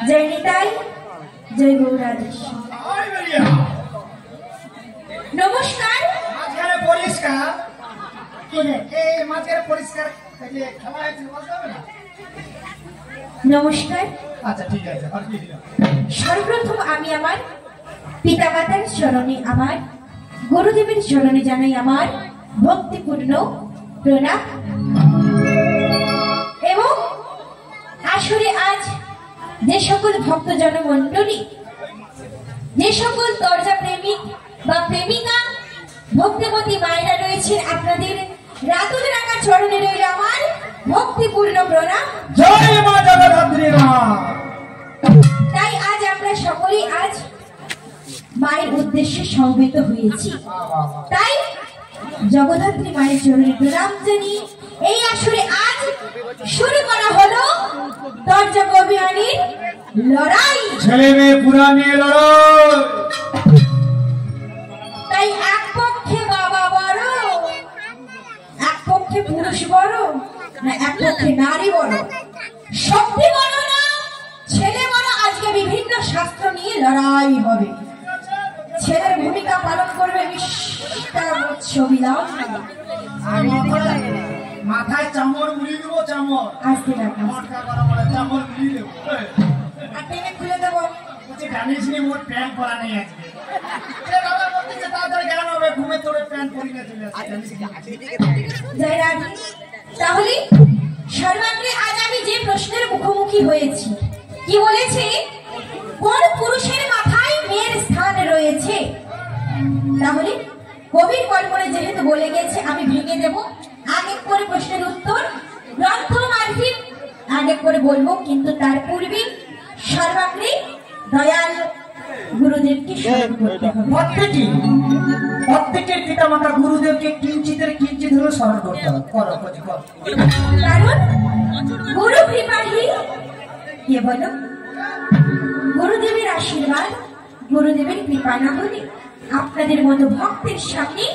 জয় নিতাই, জয় গৌরাধীশ। নমস্কার। মাঝখানে পরিষ্কার এই মাঝখানে পরিষ্কার খেলা হয়েছে বলতে হবে না। নমস্কার। আচ্ছা ঠিক আছে। সর্বপ্রথম আমি আমার পিতামাতার চরণে, আমার গুরুদেবের চরণে জানাই আমার ভক্তিপূর্ণ প্রণাম। এবং আসলে আজ যে সকল ভক্তজন মণ্ডলী, যে সকল দরজা প্রেমিক বা প্রেমিকা ভক্তিমতী মায়েরা রয়েছেন, আপনাদের রাতুল রাঙা চরণে রইল আমার ভক্তিপূর্ণ প্রণাম। জয় মা জগদ্ধাত্রী মা। তাই আজ আমরা সকলেই আজ মায়ের উদ্দেশ্যে সমবেত হয়েছি। তাই জগদ্ধাত্রী মায়ের চরণে প্রণাম জানিয়ে এই আসরে আজ শুরু করা হলো দরজা কবিয়ানির লড়াই। ছেলে মেয়ে পুরানি লড়াই। তাই এক পক্ষে বাবা বড়, এক পক্ষে পুরুষ বড়, না এক পক্ষে নারী বড়, শক্তি বড় না ছেলে বড়, আজকে বিভিন্ন শাস্ত্র নিয়ে লড়াই হবে। ছেলের ভূমিকা পালন করবে মাথায় চামড় মুড়িয়ে দেবো, চামড় আসতে চামড় মুড়িয়ে দেবো, খুলে দেবো। জানিস নি মোট প্যান্ট পরা নেই আজকে। ঘুমে তোরে প্যান্ট পরি না চলে তাহলে সর্বাগ্রে আজ আমি যে প্রশ্নের মুখোমুখি হয়েছি, কি বলেছে, কোন পুরুষের মাথায় মেয়ের স্থান রয়েছে? তাহলে কবির কল্পনা যেহেতু বলে গেছে, আমি ভেঙে দেব। আগে করে প্রশ্নের উত্তর গ্রন্থ মারফিক আগে করে বলবো, কিন্তু তার পূর্বে সর্বাগ্রে দয়াল গুরুদেবকে স্মরণ করতে হবে। প্রত্যেকের পিতা মাতা গুরুদেবকে কিঞ্চিতের কিঞ্চিত হলেও স্মরণ করতে হবে। কারণ গুরু কৃপাহী কে বলো? গুরুদেবের আশীর্বাদ, গুরুদেবের কৃপা না হলে আপনাদের মতো ভক্তের সামনে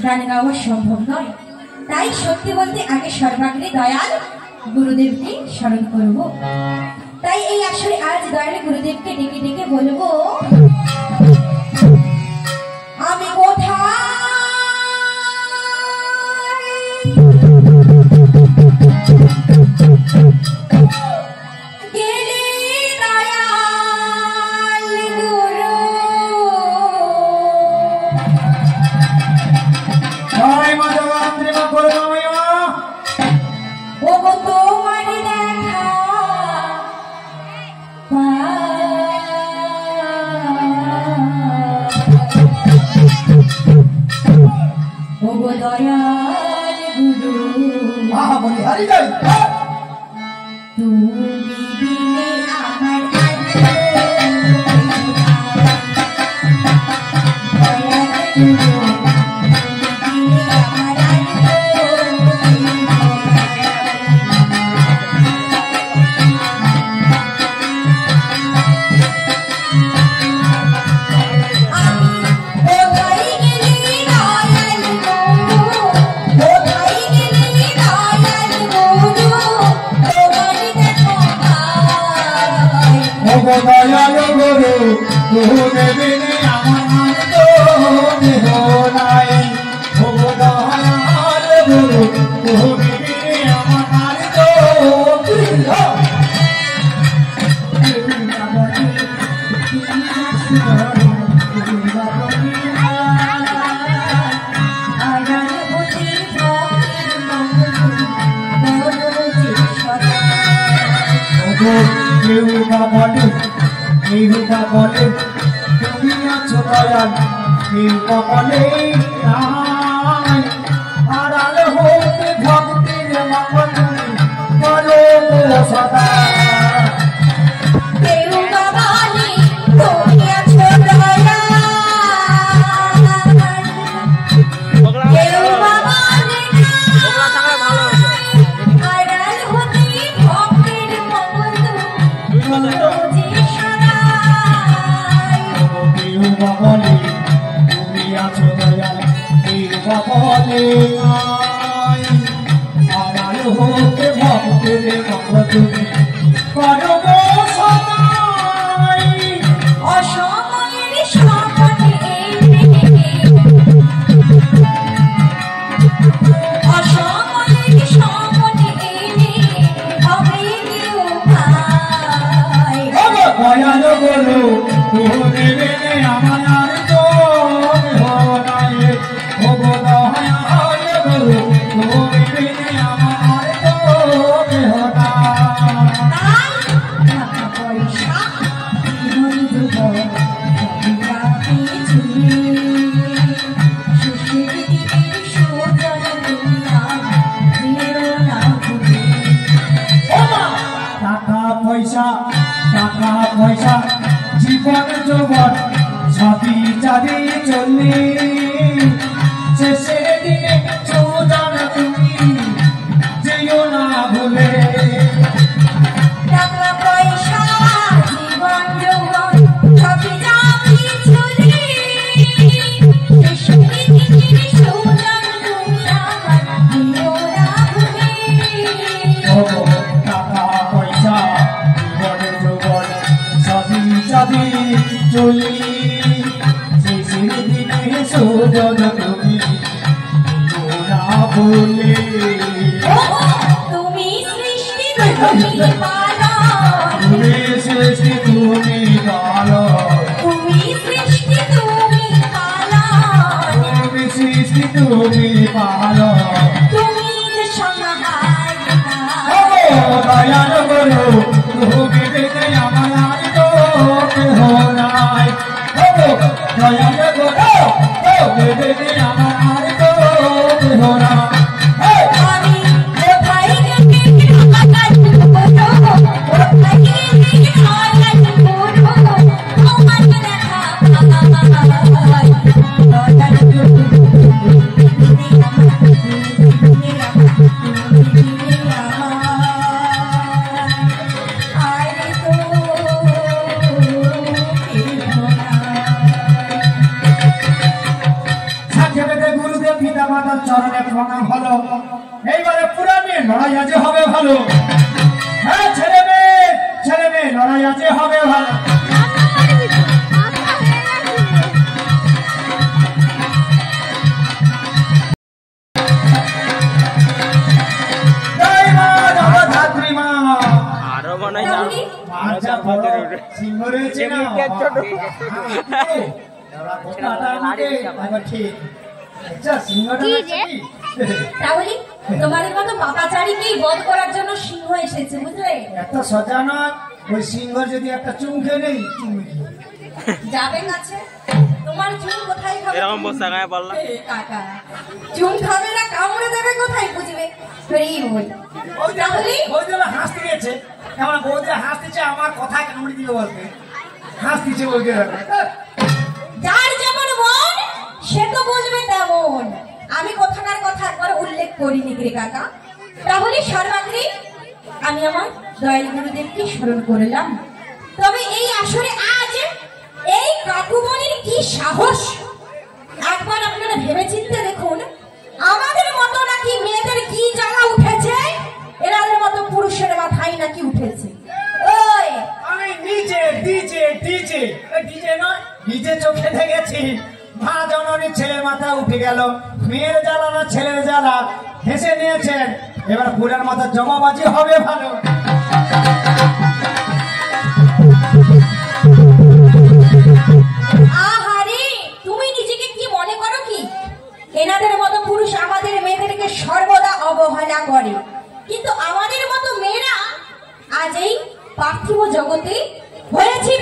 গান গাওয়া সম্ভব নয়। তাই সত্যি বলতে আগে সর্বাগ্রে দয়াল গুরুদেবকে স্মরণ করব। তাই এই আসলে আজ দয়াল গুরুদেবকে ডেকে ডেকে বলবো, আমি কোথায় বলে তুমি আছো দয়াল কপালে আড়াল হতে ভক্তির মঙ্গল বলো সদা। होते भक्ति रे भक्ति परम सदा বলো তুমি বিনে আমার আর তো কেহ নাই ও গো দয়াল বলো তুমি বিনে আমার আর তো কেহ নাই টাকা পয়সা জীবন যুগল সবিরাতে চুরি শেষের দিকে সোজা দুনিয়া যেও না ভুলে টাকা পয়সা জীবন যৌবন সবই যাবে চললে শেষের দিনে চৌদান তুমি যেও না ভুলে টাকা পয়সা জীবন যৌবন সবই যাবে চলে শেষের দিকে সোজা দুনিয়া যেও না ভুলে টাকা পয়সা জীবন যৌবন সবই যাবে চলে শেষের দিনে চৌদান তুমি যেও না ভুলে তুমি সৃষ্টি তুমি পালন তুমি সৃষ্টি তুমি ভালো তুমি সৃষ্টি তুমি পালন তুমি সৃষ্টি তুমি ভালো তুমি যে সমাহারিকা দয়াল বলো তুমি বিনে আমার আর তো কেহ নাই দয়াল বলো তুমি বিনে আমার আর তো কেহ নাই আমি কোথায় গেলে আকাশ করো কোথায় গেলে আকাশ করো তোমার দেখা পাই দয়াল গুরুদেব পিতা মাতার চরণে প্রণাম হলো এইবারে পুরাণে লড়াই আজে হবে ভালো হ্যাঁ ছেলে মেয়ে লড়াই আজে হবে ভালো জয় মা জগদ্ধাত্রী মা আরো মনে হয় রাহুলি, মার যা বড় সিংহ রয়েছে না ঠিক আচ্ছা সিংহটা নাকি? রাহুলি, তোমাদের মতো পাপাচারীকেই বধ করার জন্য সিংহ এসেছে বুঝলে এত সজানো ওই সিংহ যদি একটা চুম খেয়ে নেই চুমকি যাবে কাছে তোমার চুল কোথায় খাবে এরকম বসে গায়ে বললাম এ কাকা চুল খাবে না কামড়ে দেবে কোথায় বুঝবে ফেরি বই রাহুলি, ওই যে হাসতে গেছে এমন বলছে হাসতেছে আমার কথা কামড়ে দিবে বলতে হাসতেছে বলতে যার যেমন মন সে তো বুঝবে তেমন আমি কোথাকার কথা একবার উল্লেখ করিনি রে কাকা রাহুলি সর্বাগ্রে আমি আমার দয়াল গুরুদেবকে স্মরণ করলাম তবে এই আসরে আজ এই কাকুমণির কি সাহস একবার আপনারা ভেবে চিন্তে দেখুন আমাদের মতো নাকি মেয়েদের কি জ্বালা উঠেছে এরাদের মতো পুরুষের মাথায় নাকি উঠেছে ওই আমি নিজে ডিজে ডিজে ডিজে নয় নিজে চোখে দেখেছি মা জননী ছেলের মাথা উঠে গেল মেয়ের জ্বালা না ছেলের জ্বালা হেসে নিয়েছেন এবার পুরার মাথা জমাবাজি হবে ভালো আহারে তুমি নিজেকে কি মনে করো কি এনাদের মতো পুরুষ আমাদের মেয়েদেরকে সর্বদা অবহেলা করে কিন্তু আমাদের মতো মেয়েরা আজ এই পার্থিব জগতে হয়েছি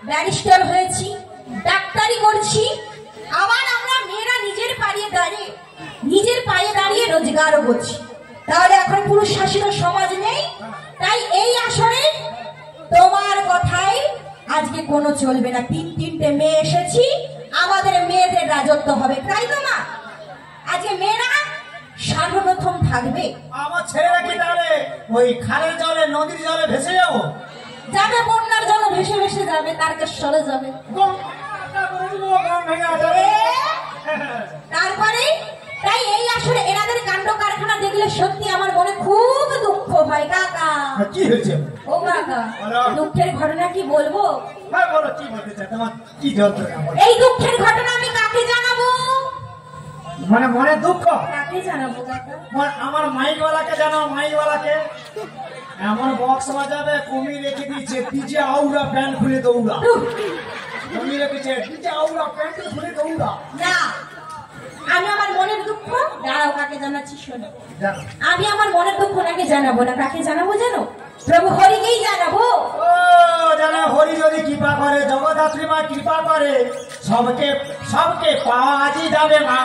ব্যারিস্টার হয়েছি ডাক্তারি করছি আবার আমরা মেয়েরা নিজের পায়ে দাঁড়িয়ে রোজগারও করছি তাহলে এখন পুরুষ শাসিত সমাজ নেই তাই এই আসরে তোমার কথাই আজকে কোনো চলবে না তিনটে মেয়ে এসেছি আমাদের মেয়েদের রাজত্ব হবে তাই তো মা আজকে মেয়েরা সর্বপ্রথম থাকবে আমার ছেলেরা কি তাহলে ওই খালের জলে নদীর জলে ভেসে যাবো যাবে বন্যার জন্য ভেসে ভেসে যাবে তারকেশ্বরে যাবে তারপরে তাই এই আসলে এনাদের কাণ্ড কারখানা দেখলে সত্যি আমার মনে খুব দুঃখ হয় কাকা কি হয়েছে ও কাকা দুঃখের ঘটনা কি বলবো হ্যাঁ বলো কি বলতে চাই তোমার কি যন্ত্রণা এই দুঃখের ঘটনা আমি কাকে জানাবো মানে মনে দুঃখ কাকে জানাবো কাকা আমার মাইকওয়ালাকে জানো মাইকওয়ালাকে এমন বক্স বাজাবে কমি রেখে দিয়েছে ডিজে আউরা প্যান্ট খুলে দৌড়া। কমি রেখেছে ডিজে আউরা প্যান্ট খুলে দৌড়া। না, আমি আমার মনের দুঃখ দাঁড়াও কাকে জানাচ্ছি শোনো। জানো? আমি আমার মনের দুঃখ নাকি জানাবো না, কাকে জানাবো জানো? প্রভু হরিকেই জানাবো। ও জানে হরি যদি কৃপা করে, জগদ্ধাত্রী মা কৃপা করে, সবকে সবকে পাওয়া যাবে মা।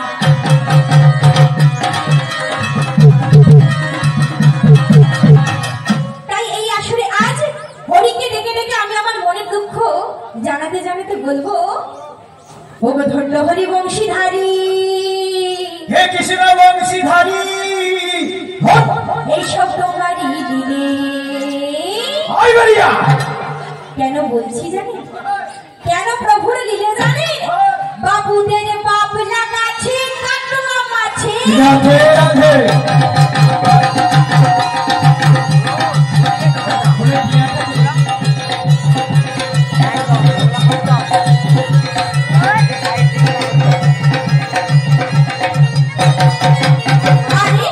তাই এই আসরে আজ হরিকে ডেকে ডেকে আমি আমার মনের দুঃখ জানাতে জানাতে বলবো, ও ধন্য হরি বংশীধারী, হে কৃষ্ণ বংশীধারী, এইসব তোমারই দিলে। আই বাড়িয়া কেন বলছি জানি? কেন প্রভুর লীলে জানি? বাবুদের পাপ লাগাছে কাটলা মাছে, রাধে রাধে। আরে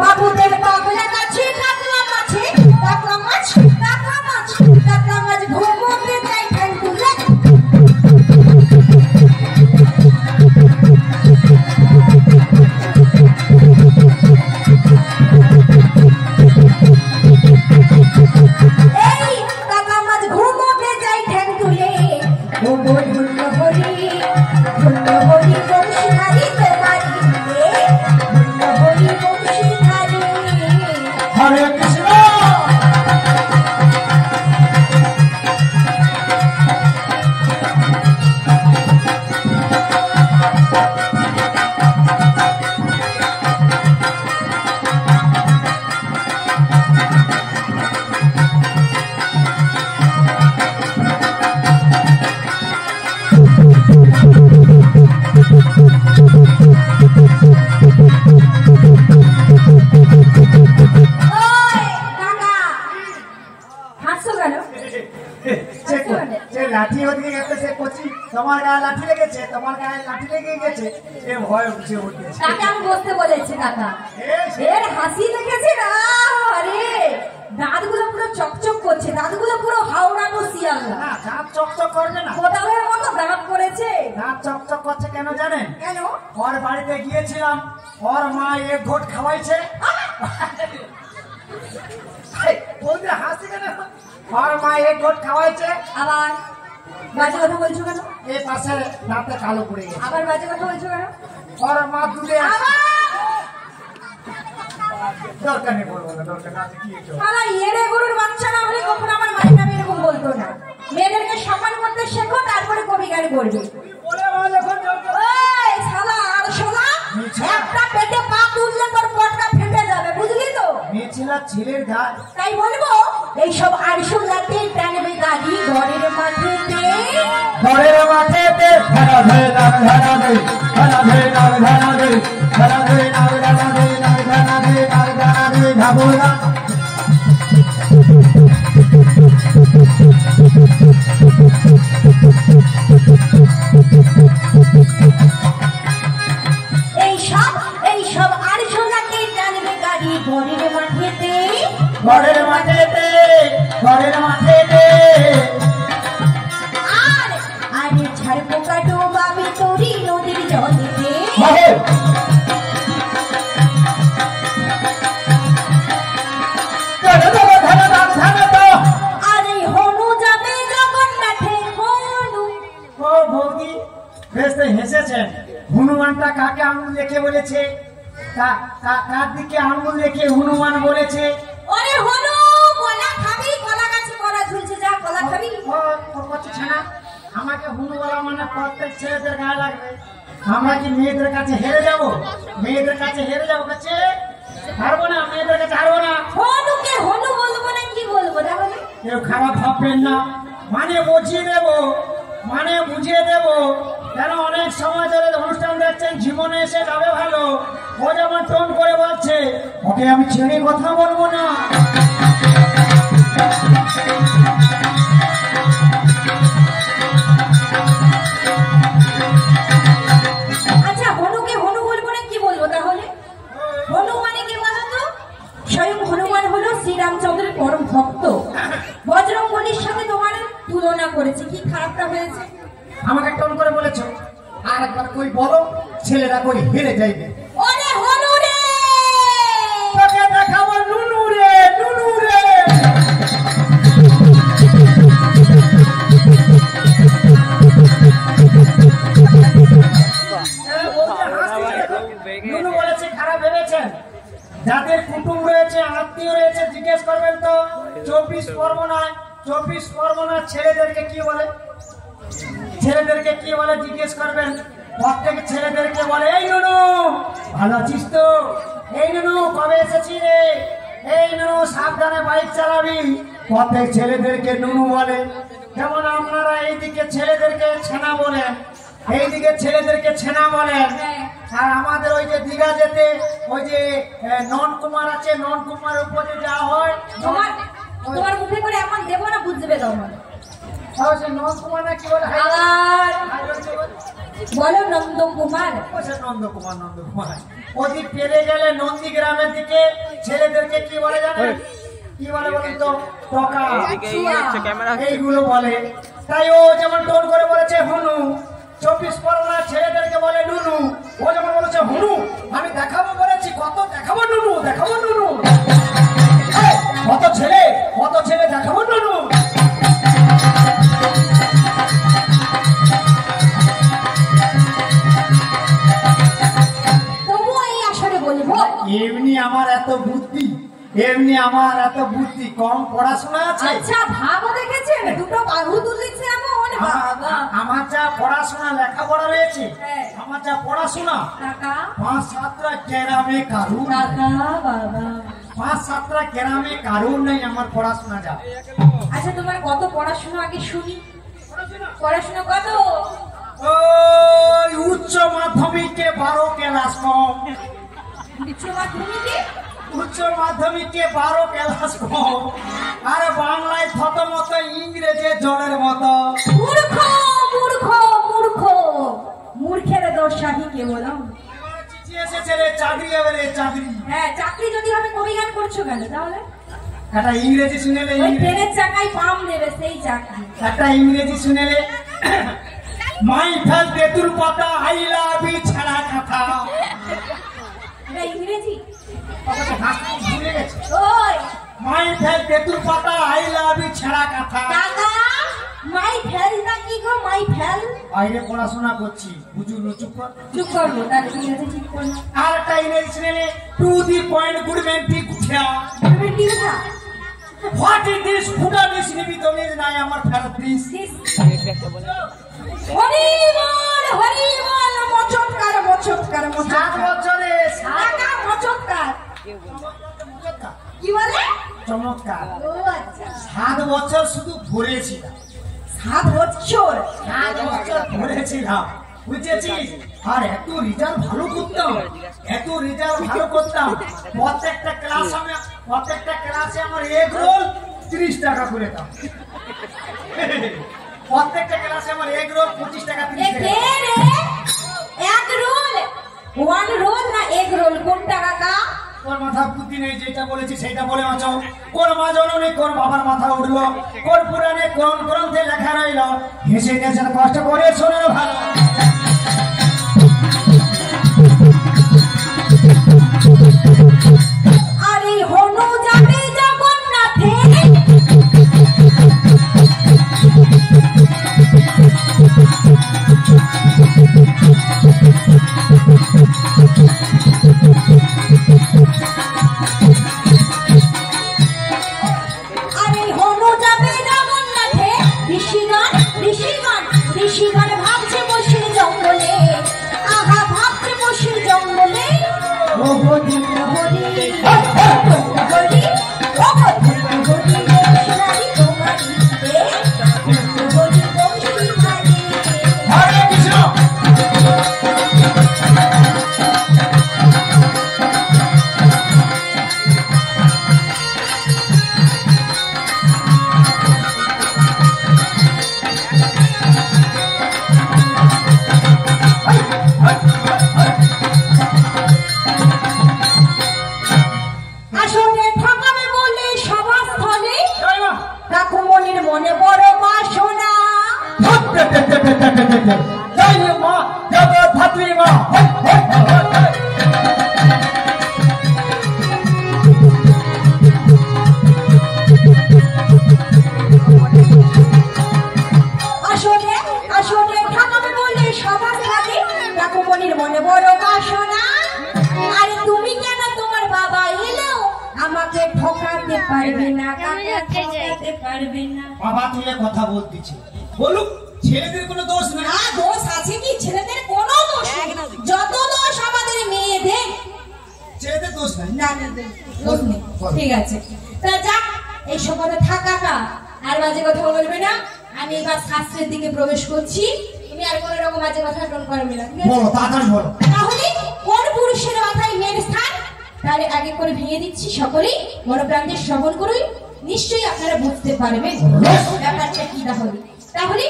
বাবুদের পাপ লাগাছে কাটলা মাছে, কাটলা মাছ কাটলা মাছ কাটলা মাছ ঘুমোতে চাই ঠান তুলে। এই কাটলা মাছ ঘুমোতে চাই ঠান তুলে। ও ধন্য হরি বংশীধারী তোমারি দিলে, ধন্য হরি বংশীধারী। হরে কৃষ্ণ। ওই কাকা, হাসছো কেন? সে লাঠি ওদিকে গেছে, সে কচি তোমার গায়ে লাঠি লেগেছে, তোমার গায়ে লাঠি লেগে গেছে, এ ভয় উঠছে উঠেছে। কাকা আমি বসতে বলেছি কাকা। এর হাসি দেখেছি না, আরে দাঁতগুলো পুরো চকচক করছে, দাঁতগুলো পুরো হাওড়ানো শিয়ালদা। না দাঁত চকচক করবে না, কোদালের মতো দাঁত করেছে। দাঁত চকচক করছে কেন জানেন? কেন? ওর বাড়িতে গিয়েছিলাম, ওর মা এক ঘোট খাওয়াইছে। এই, বলতে হাসি কেন? ওর মা এক ঘোট খাওয়াইছে, আবার বাজে কথা বলছো কেন? এই পাশে দাঁতে কালো পড়ে গেছে। আবার বাজে কথা বলছো কেন? ওর মা দুধে আবার দরকার নেই, বলবো না, দরকার না, কি একটু শালা এড়ে গরুর বাচ্চা না হলে কখনো আমার মায়ের নামে এরকম বলতো না। মেয়েদেরকে সম্মান করতে শেখো, তারপরে কবি গান করবে। বলে মা যখন দরকার। ওই শালা আর শালা একটা পেটে পা তুললে তোর পটকা ফেটে যাবে, বুঝলি তো? মেয়েছিলা ছেলের গায়ে তাই বলবো এইসব আরশুলাতে টানবে গাড়ি ঘরের মাঠেতে। ঘরের মাঠেতে ধরা ধরে নাম ধরা দে, ধরা ধরে নাম ধরা দে, ধরা ধরে নাম ধরা দে, নাম ধরা দে, নাম ধরা দে, ধাবুরা। এইসব আরশুলাতে টানবে গাড়ি ঘরের মাঠেতে। ঘরের মাঠেতে, ঘরের মাঠেতে। আর আরে ছাড় পোকা ডোবাবে তোরি নদীর জলেতে। বাহে ধরা ধরা ধরা নাম ধরা দে। আরে হনু যাবে জগন্নাথে হনু। ও বৌদি বেশ তো হেসেছেন। হনুমানটা কাকে আঙুল লেখে বলেছে? কার দিকে আঙুল লেখে হনুমান বলেছে? ওরে হনু কলা খাবি, কলা গাছে কলা ঝুলছে, যা কলা খাবি। আমাকে হুনু বলা মানে প্রত্যেক ছেলেদের গায়ে লাগবে। আমরা কি মেয়েদের কাছে হেরে যাব? মেয়েদের কাছে হেরে যাবো? কাছে হারবো না, মেয়েদের কাছে হারবো না। হনুকে হনু বলবো না কি বলবো তাহলে? কেউ খারাপ ভাববেন না, মানে বুঝিয়ে দেব, মানে বুঝিয়ে দেব। কেন অনেক সময় ধরে অনুষ্ঠান দেখছেন, জীবনে এসে যাবে ভালো, ও যেমন টোন করে বলছে, ওকে আমি ছেড়ে কথা বলবো না। আচ্ছা হনুকে হনু বলবো না কি বলবো তাহলে? হনু মানে কি বলতো? স্বয়ং হনুমান হলো শ্রীরাম রামচন্দ্রের পরম ভক্ত বজরঙ্গলির সাথে তোমার তুলনা করেছে, কি খারাপটা হয়েছে? আমাকে টোন করে বলেছো, আর একবার কই বলো, ছেলেরা কই হেরে যাইবে। ওরে হনু রে, তোকে দেখাবো নুনু রে, নুনু রে। নুনু বলেছে খারাপ ভেবেছেন? যাদের কুটুম রয়েছে, আত্মীয় রয়েছে, জিজ্ঞেস করবেন তো 24 পরগনার ছেলেদেরকে কি বলে? ছেলেদেরকে কি বলে জিজ্ঞেস করবেন। প্রত্যেক ছেলেদেরকে বলে এই নুনু ভালো আছিস তো, এই নুনু কবে এসেছি রে, এই নুনু সাবধানে বাইক চালাবি। প্রত্যেক ছেলেদেরকে নুনু বলে। যেমন আপনারা এইদিকে ছেলেদেরকে ছেনা বলেন, এইদিকে ছেলেদেরকে ছেনা বলেন। আর আমাদের ওই যে দীঘা যেতে ওই যে নন কুমার আছে, নন কুমারের উপরে যাওয়া হয়। তোমার মুখে করে এখন দেবো না, বুঝবে তখন। নন কুমার না কি বলে? আর বলো নন্দ কুমার। নন্দকুমার ওদিক পেরে গেলে নন্দী গ্রামের দিকে ছেলেদেরকে কি বলে জানেন? কি বলে বলেন তো? টকা, এইগুলো বলে। তাই ও যেমন টোন করে বলেছে হনু, 24 পরগনার ছেলেদেরকে বলে নুনু। ও যেমন বলেছে হনু, আমি দেখাবো বলেছি, কত দেখাবো নুনু, দেখাবো নুনু। কত ছেলে দেখাবো নুনু। এমনি আমার এত বুদ্ধি, কম পড়াশোনা আছে। আচ্ছা ভাবো দেখেছেন, দুটো বাহু তুলেছে এমন। আমার যা পড়াশোনা লেখাপড়া রয়েছে, আমার যা পড়াশোনা, 5-7টা গ্রামে কারুর, 5-7টা গ্রামে কারুর নেই আমার পড়াশোনা যা। আচ্ছা তোমার কত পড়াশোনা আগে শুনি, পড়াশোনা কত? ওই উচ্চ মাধ্যমিকে 12 ক্লাস কম। উচ্চ মাধ্যমিকে 12 ক্লাস কম। আরে বাংলায় থত মতো, ইংরেজি জলের মতো। মূর্খ মূর্খ মূর্খ, মূর্খের দশাহি কে বলো? এসেছে রে চাকরি হবে রে, চাকরি। হ্যাঁ চাকরি যদি হবে কবি গান করছো কেন তাহলে? একটা ইংরেজি শুনেলে, ওই ট্রেনের চাকায় পাম দেবে সেই চাকরি। একটা ইংরেজি শুনেলে, মাই ফেল তেতুল পাতা আই লাভ ইউ ছাড়া কথা। এটা ইংরেজি? ভুলে গেছে। ওই মাই ফেল তেতুল পাতা আই লাভ ইউ ছাড়া কথা। কাকা মাই ফেল না কি গো? মাই ফেল বাইরে পড়াশোনা করছি, বুঝুন চুপ কর। চুপ করবো তাহলে ইংরেজি ঠিক করো। আর একটা ইংরেজি শুনেলে, to the point good man ঠিক উঠিয়া। কি কথা? হোয়াট ইজ দিস ফুডা দিস নিবি তুমি নাই আমার ফেরত দিস। হরি বল মচৎকার মচৎকার 7 বছরে কাকা মচৎকার কি বলে? চমৎকার। ও আচ্ছা 7 বছর শুধু ঘুরেছিলাম, 7 বছর 7 বছর ঘুরেছিলাম, বুঝেছিস? আর এত রেজাল্ট ভালো করতাম, এত রেজাল্ট ভালো করতাম। প্রত্যেকটা ক্লাসে আমার এগ রোল 30 টাকা করে দাম। প্রত্যেকটা ক্লাসে আমার এগ রোল 25 টাকা 30 টাকা। এক রোল, 1 রোল না এগ রোল কোনটা কাকা? তোর মাথা বুদ্ধি নেই, যেটা বলেছি সেটা বলে বাঁচাও। কোন মা জননী কোন বাবার মাথা উঠলো, কোন পুরাণে কোন গ্রন্থে লেখা রইল, হেসে গেছেন কষ্ট করে শোনো ভালো। আরে হনু যাবে জগন্নাথে, আরে হনু যাবে জগন্নাথে, ঋষিগণ ঋষিগণ ঋষিগণ ভাবছে বসির জঙ্গলে, আহা ভাবছে বসির জঙ্গলে। ও হরি হরি হরি ও হরি হরি তোমারি রে, হরি বংশী ধারে। হরে কৃষ্ণ। জয় মা জগদ্ধাত্রী মা। আসলে আসলে ঠাকুর বললে সবার লাগে ঠাকুমনির মনে বড় বাসনা। আরে তুমি কেন, তোমার বাবা এলো, আমাকে ঠকাতে পারবে না, কাকে ঠকাতে পারবে না। বাবা তুলে কথা বলতেছি, বলুক ছেলেদের কোনো দোষ নেই। না, দোষ আছে কি? ছেলেদের কোনো দোষ নেই, যত দোষ আমাদের মেয়েদের। ছেলেদের দোষ নাই। না না, দোষ নেই। ঠিক আছে, তা যাক, এই সময় থাকাটা আর বাজে কথা বলবে না। আমি এবার শাস্ত্রের দিকে প্রবেশ করছি, তুমি আর কোনো রকম বাজে কথা টোন করবে না, ঠিক আছে? বলো তাড়াতাড়ি বলো। তাহলে কোন পুরুষের মাথায় মেয়ের স্থান, তাহলে আগে করে ভেঙে দিচ্ছি, সকলেই মনোপ্রাণে শ্রবণ করুন, নিশ্চয়ই আপনারা বুঝতে পারবেন ব্যাপারটা কি। তাহলে তাহলে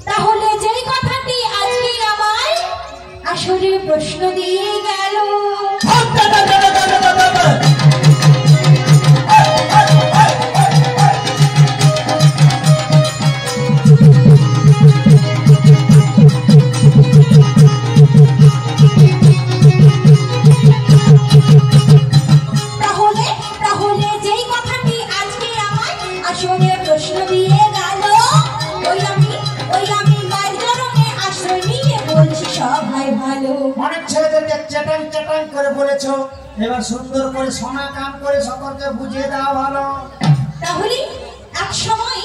তাহলে যেই কথাটি আজকে আমায় আসলে প্রশ্ন দিয়ে গেল, অনেক ছেলেদেরকে চ্যাটাং চ্যাটাং করে বলেছো, এবার সুন্দর করে সোনা কাম করে সকলকে বুঝিয়ে দেওয়া ভালো। তাহলে এক সময়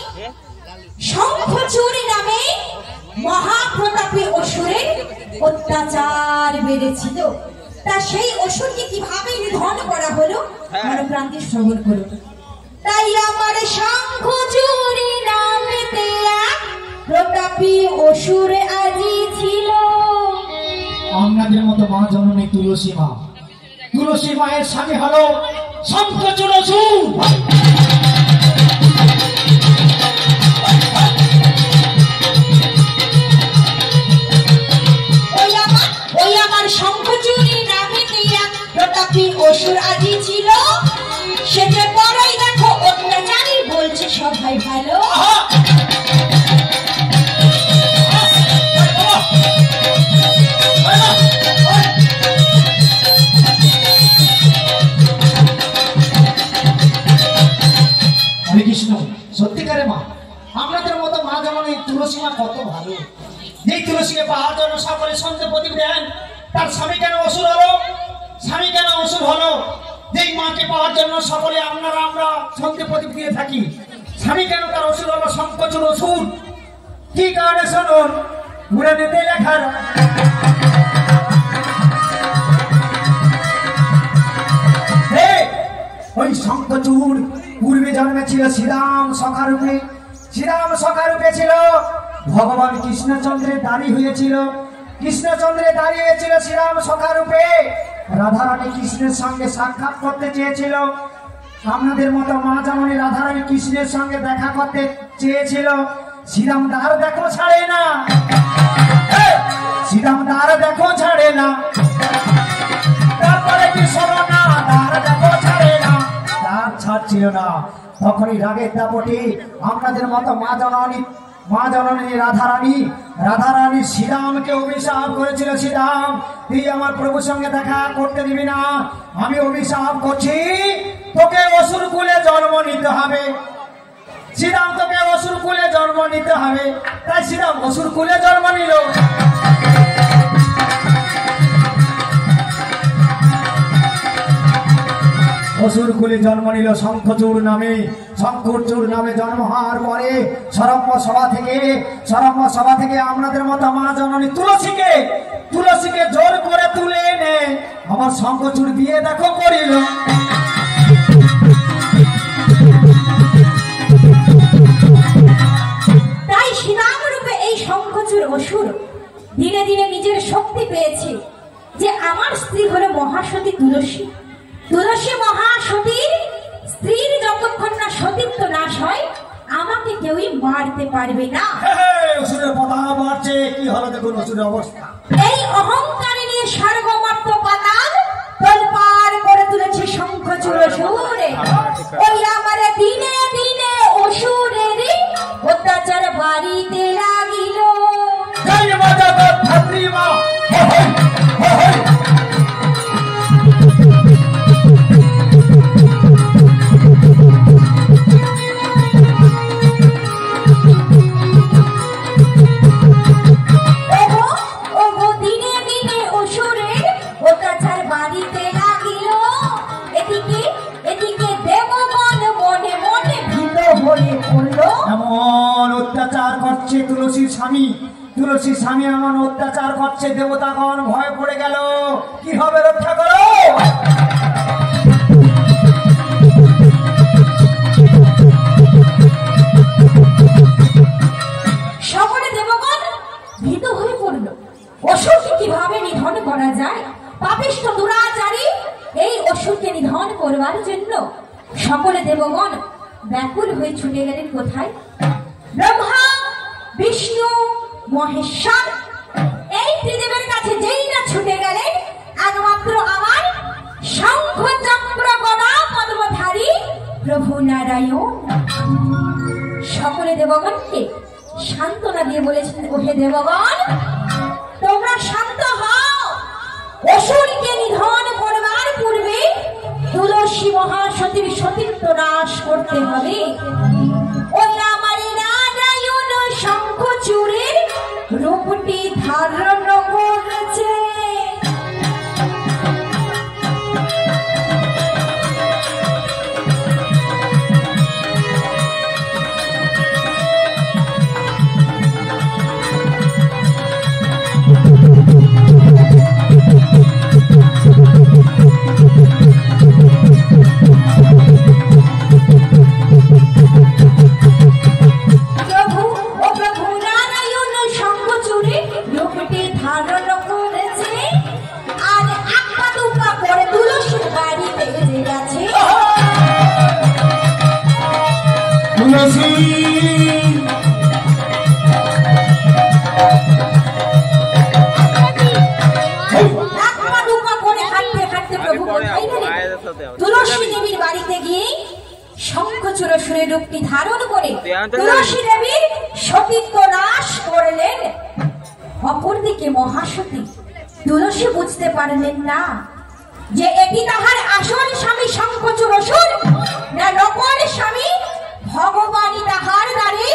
শঙ্খচূড় নামে মহাপ্রতাপী অসুরের অত্যাচার বেড়েছিল। তা সেই অসুরকে কিভাবে নিধন করা হলো মনোপ্রান্তে শ্রবণ করুন। তাই আমার শঙ্খচূড় নামেতে এক প্রতাপী অসুর আজি ছিল। আপনাদের মতো মা জননী তুলসী মা, তুলসী মায়ের স্বামী হলো শঙ্খচূড় অসুর। ওই আমার শঙ্খচূড় নামেতে এক প্রতাপী অসুর আজি ছিল। সে যে বড়ই দেখো অত্যাচারী, বলছে সবাই ভালো। হরে কৃষ্ণ, সত্যিকারে মা, আপনাদের মতো মা যেমন এই তুলসী মা কত ভালো। যেই তুলসীকে পাওয়ার জন্য সকলে সন্ধ্যে প্রদীপ দেন, তার স্বামী কেন অসুর হলো? স্বামী কেন অসুর হলো? যেই মাকে পাওয়ার জন্য সকলে আমরা সন্ধ্যে প্রদীপ দিয়ে থাকি, স্বামী কেন তার অসুর হলো? শঙ্খচূড় অসুর। কি কারণে শুনুন, ঘুরে নিতে লেখার ওই শঙ্খচূড় পূর্বে জন্মেছিল শ্রীরাম সখারূপে। শ্রীরাম সখারূপে ছিল, ভগবান কৃষ্ণচন্দ্রের দাঁড়ি হয়েছিল। কৃষ্ণচন্দ্রের দাঁড়ি হয়েছিল শ্রীরাম সখারূপে। রাধারানী কৃষ্ণের সঙ্গে সাক্ষাৎ করতে চেয়েছিল। আপনাদের মতো মা জননী রাধারানী কৃষ্ণের সঙ্গে দেখা করতে চেয়েছিল। শ্রীরাম দ্বার দেখো ছাড়ে না, শ্রীরাম দ্বার দেখো ছাড়ে না। তারপরে কি শোনো না, দ্বার দেখো ছাড়ে না, দ্বার ছাড়ছিল না। তখনই রাগের দাপটে আপনাদের মতো মা জননী রাধারানী শ্রীরামকে অভিশাপ করেছিল। শ্রীরাম, তুই আমার প্রভুর সঙ্গে দেখা করতে দিবি না, আমি অভিশাপ করছি, তোকে অসুর কুলে জন্ম নিতে হবে। শ্রীরাম, তোকে অসুর কুলে জন্ম নিতে হবে। তাই শ্রীরাম অসুর কুলে জন্ম নিল। অসুর কুলে জন্ম নিল শঙ্খচূড় নামে। শঙ্খচূড় নামে জন্ম হওয়ার পরে সরম্য সভা থেকে আপনাদের মতো মা জননী তুলসীকে জোর করে তুলে এনে আমার শঙ্খচূড় দিয়ে দেখো করিল। তাই শ্রীরাম রূপে এই শঙ্খচূড় অসুর ধীরে ধীরে নিজের শক্তি পেয়েছে যে আমার স্ত্রী হলো মহাসতী তুলসী। তুলসী মহাসতীর স্ত্রীর যতক্ষণ না সতীত্ব নাশ হয়, আমাকে কেউই মারতে পারবে না। অসুরের পতাকা মারছে, কি হলো দেখুন অসুরের অবস্থা। এই অহংকারে নিয়ে স্বর্গমর্ত পাতাল তোলপাড় করে তুলেছে শঙ্খচূড় অসুরে। ওই আমার দিনে দিনে অসুরের অত্যাচার বাড়িতে লাগিল। হয়ে পড়লো। এমন অত্যাচার করছে তুলসীর স্বামী, তুলসীর স্বামী এমন অত্যাচার করছে, দেবতাগণ ভয় পড়ে গেল। কি হবে, রক্ষা করো। সকলে দেবগণ ভীত হয়ে পড়ল। অসুরকে কিভাবে নিধন করা যায়? পাপিষ্ঠ দুরাচারী এই অসুরকে নিধন করবার জন্য সকলে দেবগণ ব্যাকুল হয়ে ছুটে গেলেন কোথায়? ব্রহ্মা, বিষ্ণু, মহেশ্বর এই ত্রিদেবের কাছে যেই না ছুটে গেলেন, একমাত্র আমার শঙ্খ চক্র গদা পদ্মধারী প্রভু নারায়ণ সকলে দেবগণকে সান্ত্বনা দিয়ে বলেছেন, ওহে দেবগণ, তোমরা শান্ত হও। অসুরকে নিধন করবার পূর্বে তুলসী মহাসতীর সতীত্ব নাশ করতে হবে। ওই আমার নারায়ণ শঙ্খচূড়ের রূপটি ধারণ করেছে। তুলসী দেবীর বাড়িতে গিয়ে শঙ্খচূড় সুরের রূপটি ধারণ করে তুলসী দেবীর সতীত্ব নাশ করলেন। অপরদিকে মহাসতী তুলসী বুঝতে পারলেন না যে এটি তাহার আসল স্বামী শঙ্খচূড় অসুর না নকল স্বামী ভগবানই তাহার দ্বারে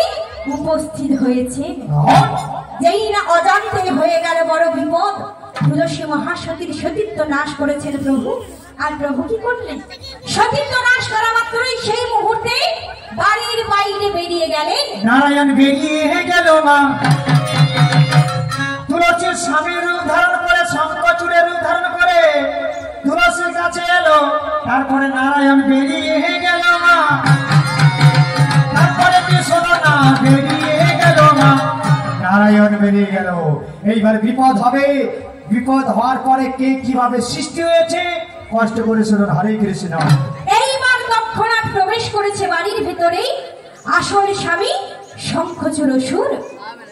উপস্থিত হয়েছে। যেই না অজান্তে হয়ে গেল বড় বিপদ। তুলসী মহাসতীর সতীত্ব নাশ করেছেন প্রভু। আর প্রভু কি করলেন? সতীত্ব নাশ করা মাত্রই সেই মুহূর্তে বাড়ির বাইরে বেরিয়ে গেলেন। নারায়ণ বেরিয়ে গেল মা, তুলসীর স্বামীর রূপ ধারণ করে, শঙ্খচূড়ের রূপ ধারণ করে তুলসীর কাছে এলো। তারপরে নারায়ণ বেরিয়ে গেল মা, তারপরে কি শোনো না, বেরিয়ে গেল মা, নারায়ণ বেরিয়ে গেল। এইবার বিপদ হবে। বিপদ হওয়ার পরে কে কিভাবে সৃষ্টি হয়েছে কষ্ট করে শুনুন। হরে কৃষ্ণ। এইবার তৎক্ষণাৎ প্রবেশ করেছে বাড়ির ভিতরে আসল স্বামী শঙ্খচূড় অসুর।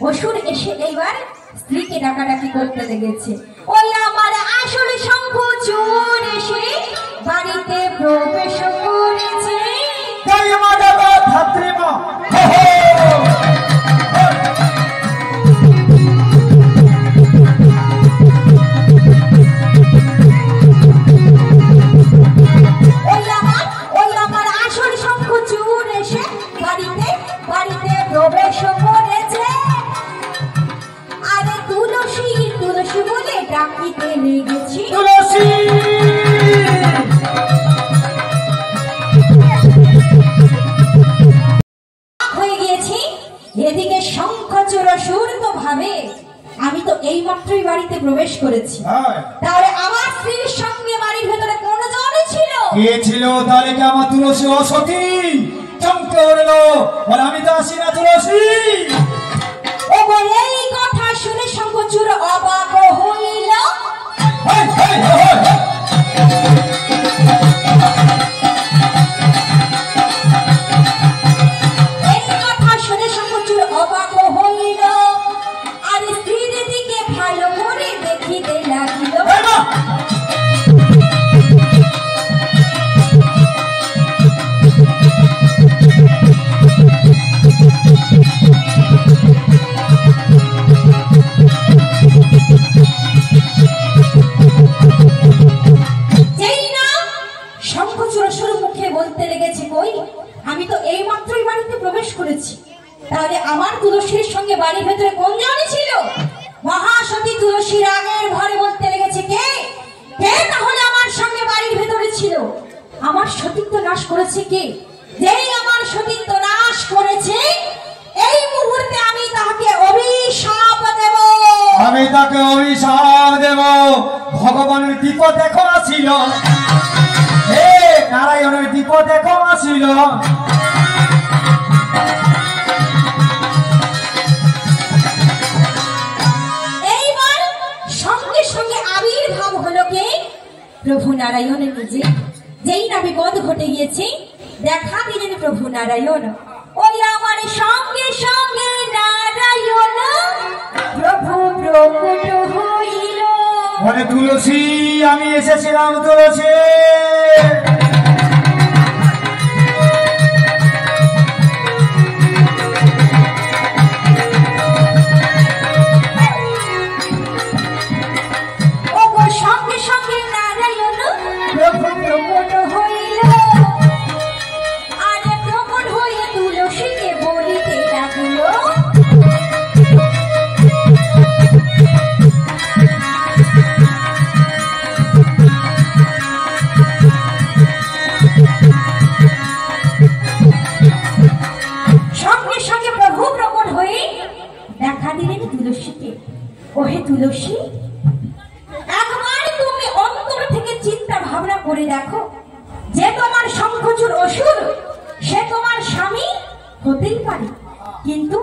অসুর এসে এইবার স্ত্রীকে ডাকাডাকি করতে লেগেছে। ওই আমার আসল শঙ্খচূড় এসে বাড়িতে প্রবেশ করেছে। জয় মা দেবা ধাত্রী মা, প্রবেশ করেছে। আরে তুলসী তুলসী বলে ডাকিতে লেগেছি। তুলসী হয়ে গিয়েছি। এদিকে শঙ্খচূড় অসুর তো ভাবে আমি তো এই মাত্রই বাড়িতে প্রবেশ করেছি, তাহলে আমার স্ত্রীর সঙ্গে বাড়ির ভেতরে কোন জন ছিল? কে ছিল? তাহলে কি আমার তুলসী অসতী? চমকে উঠলো, বলে আমি তো আসি না তুলসী। ও এই কথা শুনে শঙ্খচূড় অবাক হইল। এই কথা শুনে শঙ্খচূড় অবাক হইল আর স্ত্রীর দিকে ভালো করে দেখিতে লাগিল। আমি তো এই মাত্রই বাড়িতে প্রবেশ করেছি, তাহলে আমার তুলসীর সঙ্গে বাড়ির ভেতরে কোন জন ছিল? মহাসতী তুলসীর আগের ঘরে বলতে লেগেছে, কে কে তাহলে আমার সঙ্গে বাড়ির ভেতরে ছিল? আমার সতীত্ব নাশ করেছে কে? যেই আমার সতীত্ব নাশ করেছে, এই মুহূর্তে আমি তাকে অভিশাপ দেব। আমি তাকে অভিশাপ দেব। ভগবানের বিপদ এখন আসিল, হে নারায়ণের বিপদ এখন আসিল। এইবার সঙ্গে সঙ্গে আবির্ভাব হলো কে? প্রভু নারায়ণ নিজে। যেই না বিপদ ঘটে গিয়েছে, দেখা দিলেন প্রভু নারায়ণ। ওই আমার সঙ্গে সঙ্গে নারায়ণ প্রভু প্রকট হইল। বলে তুলসী, আমি এসেছিলাম তুলসী। ওগো সঙ্গে সঙ্গে নারায়ণ প্রভু প্রকট হইল। আরে প্রকট হয়ে তুলসীকে বলিতে লাগল, সঙ্গে সঙ্গে প্রভু প্রকট হয়ে দেখা দিলেন তুলসীকে। ওহে তুলসী, একবার তুমি অন্তর থেকে চিন্তা ভাবনা করে দেখো, যে তোমার শঙ্খচূড় অসুর, সে তোমার স্বামী হতেই পারে, কিন্তু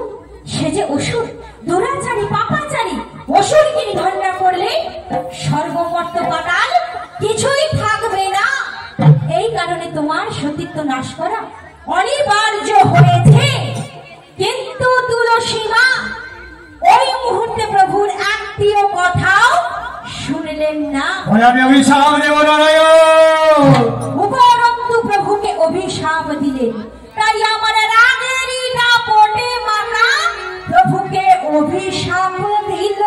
সে যে অসুর, দুরাচারী, পাপাচারী। অসুরকে নিধন না করলে সর্বমর্ত পাতাল কিছুই থাকবে না। এই কারণে তোমার সতীত্ব নাশ করা অনিবার্য হয়েছে। কিন্তু তুলসী মা ওই মুহূর্তে প্রভুর একটিও কথাও শুনলেন না। আমি অভিশাপ দেব নারায়ণ। উপরন্তু প্রভুকে অভিশাপ দিলেন। তাই আমার রাগেরই দাপটে মাতা প্রভুকে অভিশাপ দিল।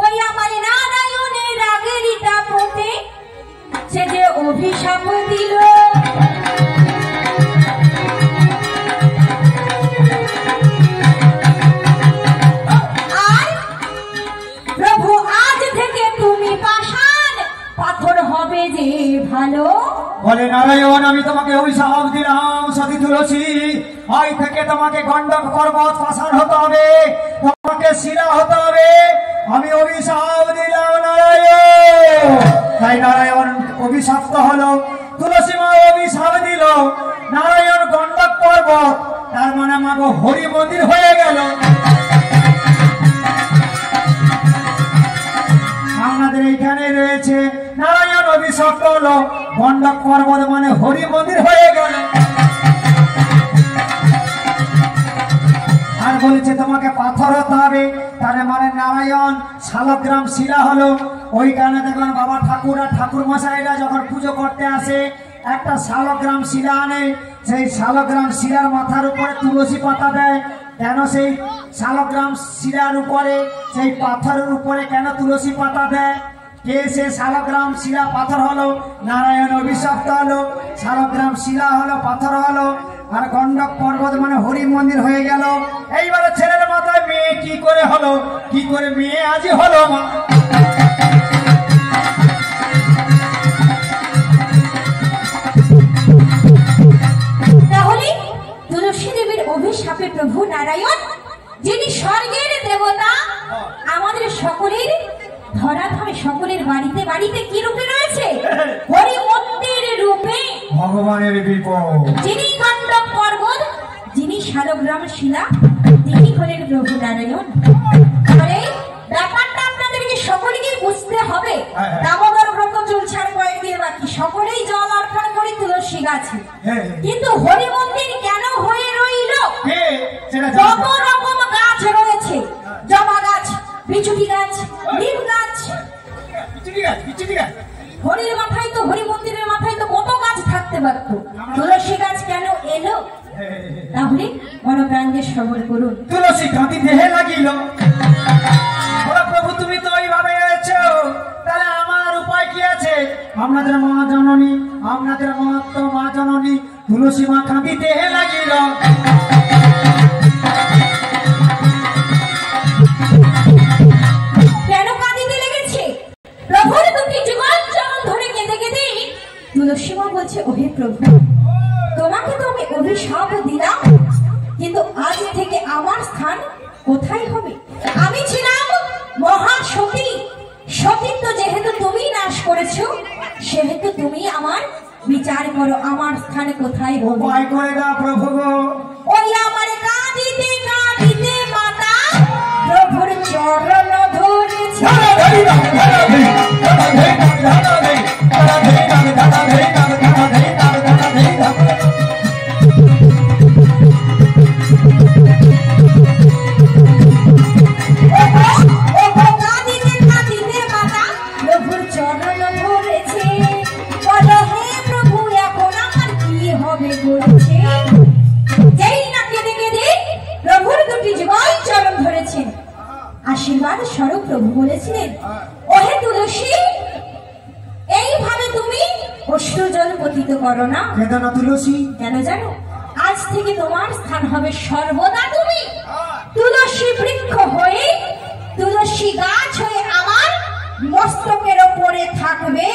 ওই আমার নারায়ণের রাগেরই দাপটে সে যে অভিশাপ দিল। আর প্রভু, আজ থেকে তুমি পাষাণ পাথর হবে যে ভালো। বলে নারায়ণ, আমি তোমাকে অভিশাপ দিলাম সতী তুলসী। আজ থেকে তোমাকে গণ্ডক পর্বত পাষাণ হতে হবে, তোমাকে শিলা হতে হবে। আমি অভিশাপ দিলাম নারায়ণ। তাই নারায়ণ অভিশাপ্ত হলো, তুলসী মা অভিশাপ দিল, নারায়ণ গণ্ডক পর্বত, তার মানে মাগো হরি মন্দির হয়ে গেল। আমাদের এইখানে রয়েছে নারায়ণ অভিশপ্ত হলো, গণ্ডক পর্বত মানে হরি মন্দির হয়ে গেল। আর বলেছে তোমাকে পাথর হতে হবে, তাহলে মানে নারায়ণ শালগ্রাম শিলা হলো। ওইখানে দেখুন বাবা ঠাকুর আর ঠাকুর মশাইরা যখন পুজো করতে আসে, একটা শালগ্রাম শিলা আনে, সেই শালগ্রাম শিলার মাথার উপরে তুলসী পাতা দেয়। কেন সেই শালগ্রাম শিলার উপরে, সেই পাথরের উপরে কেন তুলসী পাতা দেয়? কে সে শালগ্রাম শিলা পাথর হলো? নারায়ণ অভিশপ্ত হলো, শালগ্রাম শিলা হলো, পাথর হলো, আর গণ্ডক পর্বত মানে হরি মন্দির হয়ে গেল। এইবারে ছেলের মাথায় মেয়ে কি করে হলো, কি করে মেয়ে আজই হলো মা? তাহলে তুলসী দেবীর অভিশাপে প্রভু নারায়ণ, যিনি স্বর্গের দেবতা, আমাদের সকলের ধরাধামে, সকলের বাড়িতে বাড়িতে কি রূপে রয়েছে? হরি মন্দির রূপে। ভগবানের বিপদ, যিনি গণ্ডক পর্বত, যিনি শালগ্রাম শিলা, তিনি হলেন প্রভু নারায়ণ। তাহলে ব্যাপারটা আপনাদেরকে সকলকে বুঝতে হবে। দামোদর ব্রত চলছে আর কয়েকদিন বাকি, সকলেই জল অর্পণ করি তুলসী গাছে। কিন্তু হরি মন্দির কেন হয়ে রইল? যত রকম গাছ রয়েছে, জবা গাছ, বিচুটি গাছ, নিম গাছ, হরির মাথায় তো, হরি মন্দিরের মাথায় তো কত গাছ থাকতে পারত, তুলসী গাছ কেন এলো? তাহলে মনোপ্রাণকে শ্রবণ করুন। তুলসী কাঁদি দেহে লাগিল, প্রভু তুমি তো ওইভাবে রয়েছ, তাহলে আমার উপায় কি আছে? আপনাদের মা জননী আপনাদের মহাত্ম মা জননী তুলসী মা কাঁদিতে লাগিল। কেন কাঁদিতে লেগেছে? প্রভুর দুটি যুগল চরণ ধরে কেঁদে কেঁদে তুলসী মা বলছে, ওহে প্রভু, তোমাকে তো আমি অভিশাপ দিলাম, কিন্তু আজ থেকে আমার স্থান কোথায় হবে? আমি ছিলাম মহাসতী, সতীত্ব যেহেতু তুমি নাশ করেছো, সেহেতু তুমি আমার বিচার করো, আমার স্থানে কোথায় হবে? উপায় করে দাও প্রভু গো। ওই আমার কাঁদিতে কাঁদিতে মাতা প্রভুর চরণ ধরেছে। আশীর্বাদ স্বরূপ প্রভু বলেছিলেন, ওহে তুলসী, এইভাবে তুমি অশ্রুজল পতিত করো না। বেদনা তুলসী, কেন জানো? আজ থেকে তোমার স্থান হবে সর্বদা তুমি তুলসী বৃক্ষ হয়ে, তুলসী গাছ হয়ে আমার মস্তকের ওপরে থাকবে।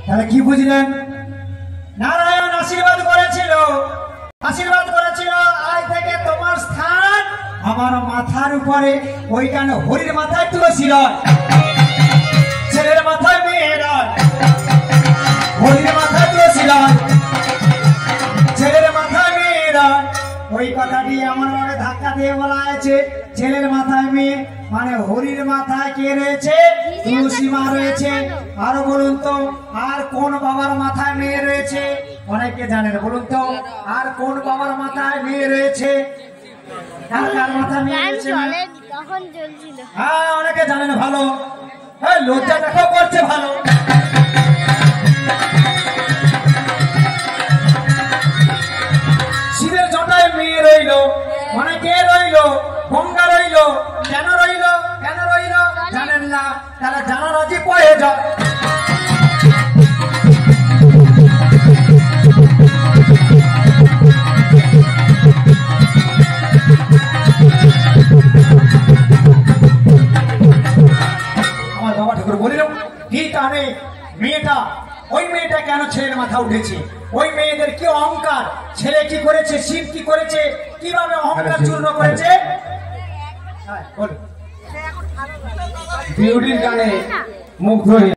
তাহলে কি বুঝলেন? নারায়ণ আশীর্বাদ করেছিল, আশীর্বাদ করেছিল আজ থেকে তোমার স্থান আমার মাথার উপরে। ওইখানে হরির মাথায় তুলসী রয়, ছেলের মাথায় মেয়ে রয়। হরির মাথায় তুলসী রয়, ছেলের মাথায় মেয়ে রয়। ওই কথাটি এমন ভাবে ধাক্কা দিয়ে বলা হয়েছে, ছেলের মাথায় মেয়ে মানে হরির মাথায় কে রয়েছে? তুলসী মা রয়েছে। আরো বলুন তো, আর কোন বাবার মাথায় মেয়ে রয়েছে? অনেকে জানেন, বলুন তো, আর কোন বাবার মাথায় মেয়ে রয়েছে? কার কার মাথায় মেয়ে রয়েছে? হ্যাঁ, অনেকে জানেন ভালো। হ্যাঁ, লজ্জা দেখাও করছে ভালো। শিবের জটায় মেয়ে রইল, মানে কে রইল? গঙ্গা রইল। কেন রইল? কেন রইল জানেন না? তাহলে জানার আছে প্রয়োজন। আমার বাবা ঠাকুর বলিল, কি কারণে মেয়েটা, ওই মেয়েটা কেন ছেলের মাথা উঠেছে? ওই মেয়েদের কি অহংকার, ছেলে কি করেছে, শিব কি করেছে, কিভাবে অহংকার চূর্ণ করেছে? বিউটির গানে মুগ্ধ হয়ে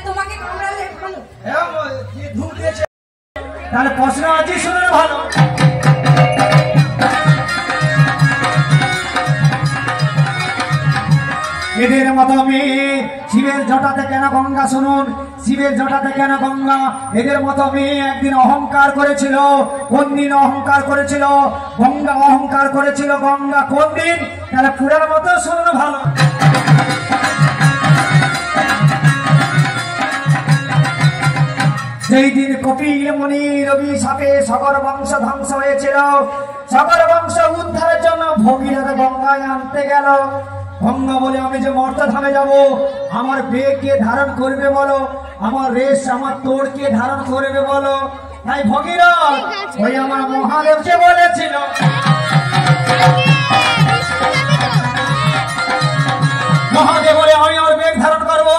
তোমাকে কামড়ালে ভালো। তাহলে প্রশ্ন আছে, শুনুন ভালো। এদের মতো মেয়ে শিবের জটাতে কেন গঙ্গা? শুনুন, শিবের জটাতে কেন গঙ্গা? এদের মতো মেয়ে একদিন অহংকার করেছিল। কোন দিন অহংকার করেছিল? গঙ্গা অহংকার করেছিল। গঙ্গা কোন দিন? তাহলে পুরের মতো শুনুন ভালো। যেই দিন কপিল মুনির অভিশাপে সগর বংশ ধ্বংস হয়েছিল, সগর বংশ উদ্ধারের জন্য ভগীরথ গঙ্গায় আনতে গেল। গঙ্গা বলে, আমি যে মর্তধামে যাব, আমার বেগকে ধারণ করবে বলো, আমার রেশ, আমার তোড়কে ধারণ করবে বলো। তাই ভগীরথ ওই আমার মহাদেবকে বলেছিল, মহাদেব বলে, আমি আমার বেগ ধারণ করবো,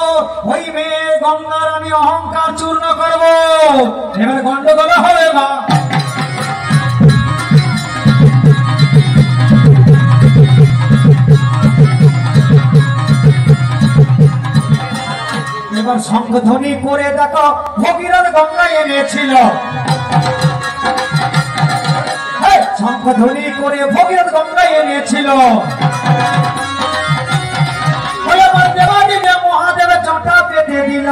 ওই মেয়ে গঙ্গার আমি অহংকার চূর্ণ করবো। এবার গন্ডগোল হবে না। এবার শঙ্খধ্বনি করে দেখো, ভগীরথ গঙ্গায় এনেছিল। শঙ্খধ্বনি করে ভগীরথ গঙ্গায় এনেছিল। মহাদেবের জটা বেঁধে দিল।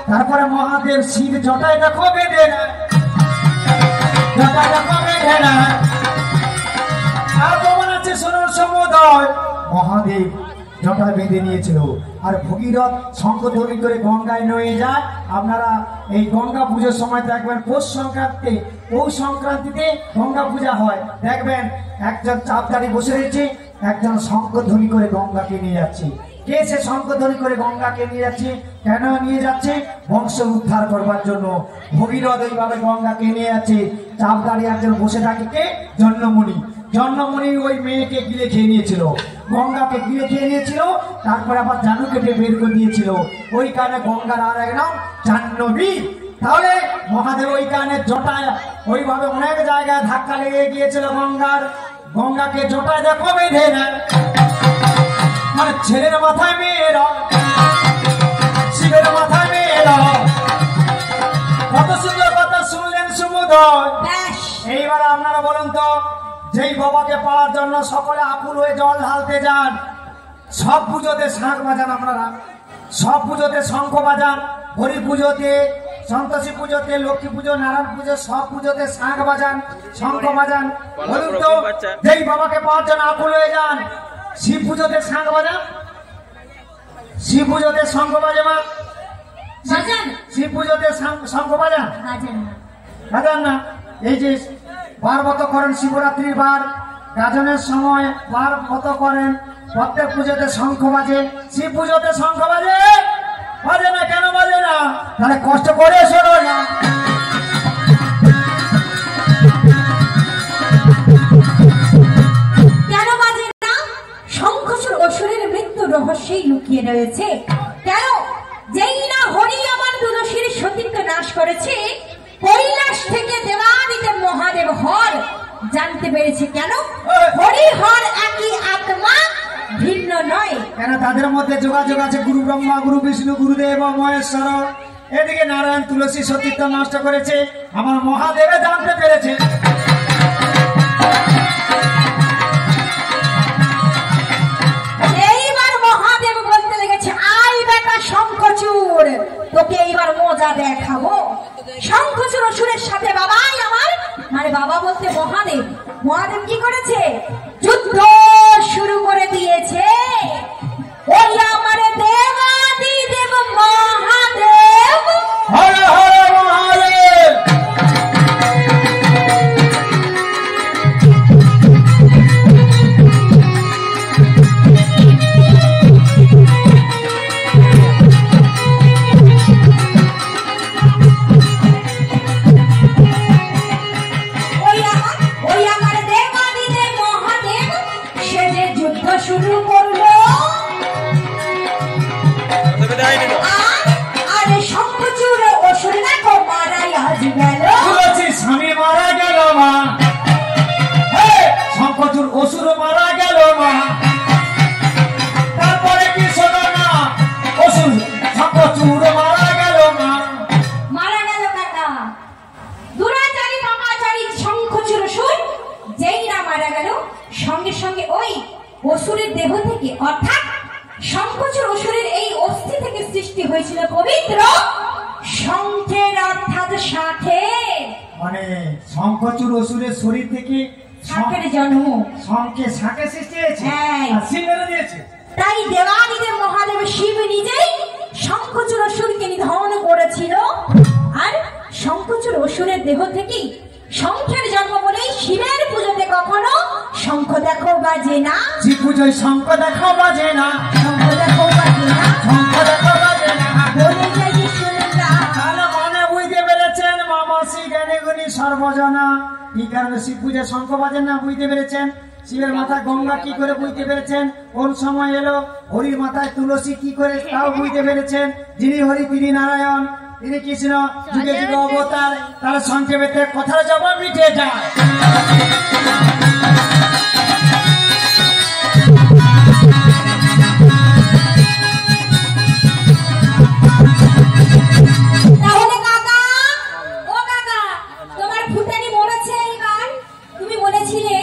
তারপরে মহাদেব শিব জটায় দেখো বেঁধে না, জটা দেখো বেঁধে না। আর প্রমাণ আছে, শুনুন সমুদয়। মহাদেব জটা বেঁধে নিয়েছিল, আর ভগীরথ শঙ্খধ্বনি করে গঙ্গায় নয়ে যায়। আপনারা এই গঙ্গা পুজোর সময় দেখবেন পৌষ সংক্রান্তিতে গঙ্গা পূজা হয়। দেখবেন একজন চাপদারি বসে রয়েছে, একজন শঙ্খধ্বনি করে গঙ্গাকে নিয়ে যাচ্ছে। কে সে শঙ্খধ্বনি করে গঙ্গাকে নিয়ে যাচ্ছে? কেন নিয়ে যাচ্ছে? বংশ উদ্ধার করবার জন্য। ভগীরথ এইভাবে গঙ্গাকে নিয়ে যাচ্ছে। চাপদারি একজন বসে থাকে, কে? জন্মমণি। জন্মমণি ওই মেয়েকে গিলে খেয়ে নিয়েছিল, গঙ্গাকে গিলে খেয়ে নিয়েছিল। তারপরে আবার জানু কেটে বের করে দিয়েছিল। ওই কারণে গঙ্গার আর এক নাম জাহ্নবী। তাহলে মহাদেব ওই কারণে জটায় ওইভাবে অনেক জায়গায় ধাক্কা লেগে গিয়েছিল গঙ্গাকে জটায় দেখো বেঁধে নেয়। আর ছেলের মাথায় মেয়েরা, শিবের মাথায় মেয়েরা, কত সুন্দর কথা শুনলেন সুবোধয়। এইবার আপনারা বলুন তো, যেই বাবাকে পাওয়ার জন্য সকলে আকুল হয়ে জল ঢালতে যান, সব পুজোতে শাঁখ বাজান আপনারা, সব পুজোতে শঙ্খ বাজান, হরি পুজোতে, সন্তোষী পুজোতে, লক্ষ্মী পুজো, নারায়ণ পুজো, সব পুজোতে শাঁখ বাজান, শঙ্খ বাজান। বলুন তো, যেই বাবাকে পাওয়ার জন্য আকুল হয়ে যান, শিব পুজোতে শাঁখ বাজান, শিব পুজোতে শঙ্খ বাজান, শিব পুজোতে শঙ্খ বাজান, বাজান না। এই যে বার মত করেন শিবরাত্রির বার, গাজনের সময় বার মত করেন, প্রত্যেক পুজোতে শঙ্খ বাজে, শিব পুজোতে শঙ্খ বাজে, বাজে না কেন বাজে না? তাহলে কষ্ট করে শোনো না। কেন বাজে না? শঙ্খচূড় অসুরের মৃত্যু রহস্যেই লুকিয়ে রয়েছে। কেন? যেই না হরি আমার তুলসীর সতীত্ব নাশ করেছে, কৈলাস থেকে দেবাদিদেব মহাদেব হর জানতে পেরেছে। কেন? হরি হর একই আত্মা, ভিন্ন নয়। কেন? তাদের মধ্যে যোগাযোগ আছে, গুরু ব্রহ্মা, গুরু বিষ্ণু, গুরুদেব মহেশ্বর। এদিকে নারায়ণ তুলসী সতীত্ব নষ্ট করেছে, আমার মহাদেবে জানতে পেরেছে। এইবার মহাদেব বলতে লেগেছে, আই বেটা শঙ্খচূড়, তোকে এইবার মজা দেখাবো। শঙ্খচূড় অসুরের সাথে বাবাই আমার, মানে বাবা বলতে মহাদেব। মহাদেব কি করেছে? যুদ্ধ শুরু করে দিয়েছে। ওই আমার দেবাদিদেব মহাদেব, হর হর মহাদেব। ওই আমার দেবাদিদেব মহাদেব সে যে যুদ্ধ শুরু করলো। আরে শঙ্খচূড় অসুর দেখো মারাই আজ গেল। তুলসী স্বামী মারা গেল মা, শঙ্খচূড় অসুর মারা গেল মা। তারপরে কি শোনো না, অসুর শঙ্খচূড় মারা গেল মা। মারা গেল কাকা দুরাচারী পাপাচারী শঙ্খচূড় অসুর যেই না মারা গেল, সঙ্গে সঙ্গে ওই অসুরের দেহ থেকে, অর্থাৎ শঙ্খচূড় অসুরের এই অস্থি থেকে সৃষ্টি হয়েছিল পবিত্র শঙ্খের, অর্থাৎ শাঁখের। মানে শঙ্খচূড় অসুরের শরীর থেকে শাঁখের জন্ম, শাঁখের সৃষ্টি হয়েছে, হ্যাঁ। আর শিব মেরে দিয়েছে। তাই দেবাদিদেব মহাদেব শিব নিজেই শঙ্খচূড় অসুরকে নিধন করেছিল। আর শঙ্খচূড় অসুরের দেহ থেকেই শঙ্খের জন্ম বলেই শিবের পুজোতে কখনো শঙ্খ দেখো বাজে না, শিব পুজোয় শঙ্খ দেখো বাজে না, শঙ্খ দেখো বাজে না, শঙ্খ দেখো বাজে না। বলে যাই শুনলা। তাহলে মনে বুঝতে পেরেছেন মামাসি জ্ঞানী গুণী সর্বজনা, এই কারণে শিব পুজোয় শঙ্খ বাজে না, বুঝতে পেরেছেন। শিবের মাথায় গঙ্গা কি করে বুঝতে পেরেছেন, কোন সময় এলো। হরির মাথায় তুলসী কি করে তাও বুঝতে পেরেছেন। যিনি হরি তিনি নারায়ণ, তিনি কৃষ্ণ, যুগে যুগে অবতার। তার সংক্ষেপে কথার জবাব মিটে যায়। তাহলে কাকা, ও কাকা, তোমার ভুতানি মরেছে এইবার। তুমি বলেছিলে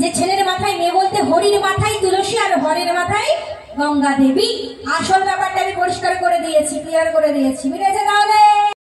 যে ছেলের মাথায় মেয়ে বলতে হরির মাথায় তুলসী আর হরের মাথায় গঙ্গা দেবী। আসল ব্যাপারটা আমি পরিষ্কার করে দিয়েছি, ক্লিয়ার করে দিয়েছি, মিলেছে তাহলে?